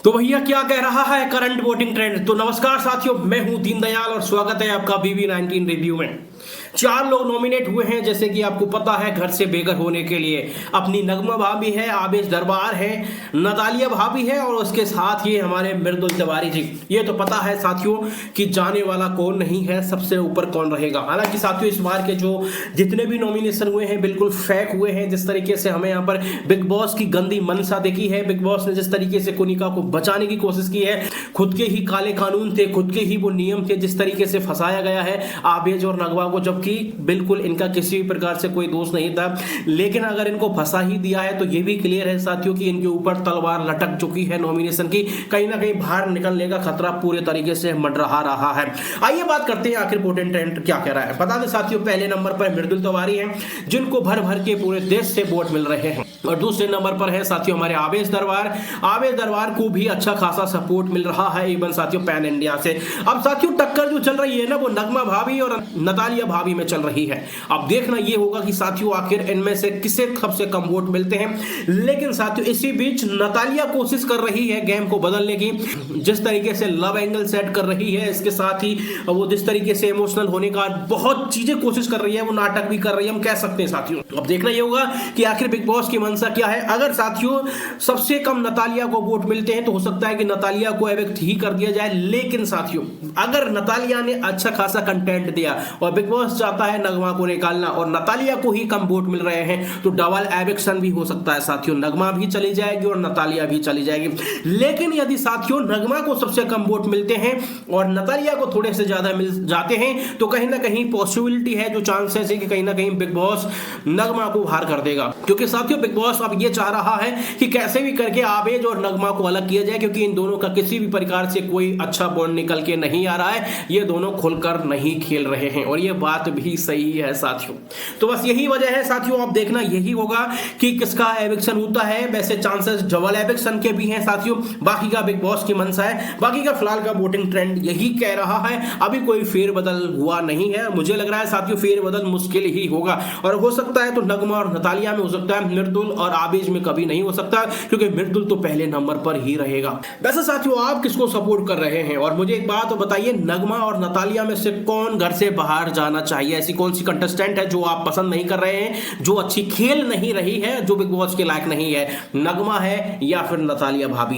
तो भैया क्या कह रहा है करंट वोटिंग ट्रेंड। तो नमस्कार साथियों, मैं हूं दीनदयाल और स्वागत है आपका BB19 रिव्यू में। 4 लोग नॉमिनेट हुए हैं, जैसे कि आपको पता है, घर से बेघर होने के लिए। अपनी नगमा भाभी है, आवेश दरबार है, नतालिया भाभी है और उसके साथ ही हमारे मृदुल तिवारी जी। ये तो पता है साथियों कि जाने वाला कौन नहीं है, सबसे ऊपर कौन रहेगा। हालांकि साथियों इस बार के जो जितने भी नॉमिनेशन हुए हैं बिल्कुल फेक हुए हैं। जिस तरीके से हमें यहाँ पर बिग बॉस की गंदी मनसा देखी है, बिग बॉस ने जिस तरीके से कोनिका को बचाने की कोशिश की है, खुद के ही काले कानून थे, खुद के ही वो नियम थे, जिस तरीके से फंसाया गया है आवेश और नगमा को, जबकि बिल्कुल इनका किसी भी प्रकार से कोई दोष नहीं था। लेकिन अगर इनको फंसा ही दिया है तो ये भी क्लियर है साथियों कि इनके ऊपर तलवार लटक चुकी है नॉमिनेशन की। कहीं ना कहीं बाहर निकलने का खतरा पूरे तरीके से मंडरा रहा है। आइए बात करते हैं आखिर वोटिंग ट्रेंड क्या कह रहा है। बता दें साथियों, पहले नंबर पर मृदुल तिवारी हैं, जिनको भर भर के पूरे देश से वोट मिल रहे हैं। और दूसरे नंबर पर है साथियों हमारे आवेश दरबार। आवेश दरबार को भी अच्छा खासा सपोर्ट मिल रहा है इवन साथियों पैन इंडिया से। अब साथियों टक्कर जो चल रही है ना, वो नगमा भाभी और नतालिया भाभी में चल रही है। अब देखना ये होगा कि साथियों आखिर इनमें से किसे सबसे कम वोट मिलते हैं। लेकिन साथियों इसी बीच नतालिया कोशिश कर रही है गेम को बदलने की। जिस तरीके से लव एंगल सेट कर रही है, इसके साथ ही वो जिस तरीके से इमोशनल होने का बहुत चीजें कोशिश कर रही है, वो नाटक भी कर रही है, हम कह सकते हैं साथियों। अब देखना ये होगा कि आखिर बिग बॉस की मनसा क्या है। अगर साथियों सबसे कम नतालिया को वोट मिलते हैं तो हो सकता है कि नतालिया को एविक्ट ही कर दिया जाए। लेकिन साथियों अगर नतालिया ने अच्छा खासा कंटेंट दिया और बिग बॉस चाहता है नगमा को निकालना और नतालिया को ही कम वोट मिल रहे हैं, तो डबल एविक्शन भी हो सकता है साथियों। नगमा भी चली जाएगी और नतालिया भी चली जाएगी। लेकिन यदि साथियों नगमा को सबसे कम वोट मिलते हैं और नतालिया को थोड़े से ज्यादा मिल जाते हैं, तो कहीं ना कहीं पॉसिबिलिटी है, जो चांसेस है कि कहीं ना कहीं बिग बॉस नगमा को बाहर कर देगा। क्योंकि साथियों बिग बॉस अब ये चाह रहा है कि कैसे भी करके आवेश और नगमा को अलग किया जाए, क्योंकि इन दोनों का किसी भी प्रकार से कोई अच्छा बॉन्ड निकल के नहीं आ रहा है। ये दोनों खुलकर नहीं खेल रहे हैं और ये बात भी सही है साथियों। तो बस यही वजह है साथियों, अब देखना यही होगा कि किसका एविक्शन होता है। वैसे चांसेस डबल एविक्शन के भी हैं साथियों। बाकी का बिग बॉस की मनसा है, बाकी का फिलहाल का वोटिंग ट्रेंड यही कह रहा है। अभी कोई फेरबदल हुआ नहीं है। मुझे लग रहा है साथियों फेरबदल मुश्किल ही होगा और हो सकता है तो नगमा और नतालिया में हो सकता है, मृदुल और आवेश में कभी नहीं हो सकता, क्योंकि मृदुल तो पहले नंबर पर ही रहेगा। वैसे साथियों आप किसको सपोर्ट कर रहे हैं और मुझे एक बात बताइए, नगमा और नतालिया में से कौन घर से बाहर जाना चाहिए? ऐसी कौन सी कंटेस्टेंट है जो आप पसंद नहीं कर रहे हैं, जो अच्छी खेल नहीं रही है, जो बिग बॉस के लायक नहीं है? नगमा है या फिर नतालिया भाभी?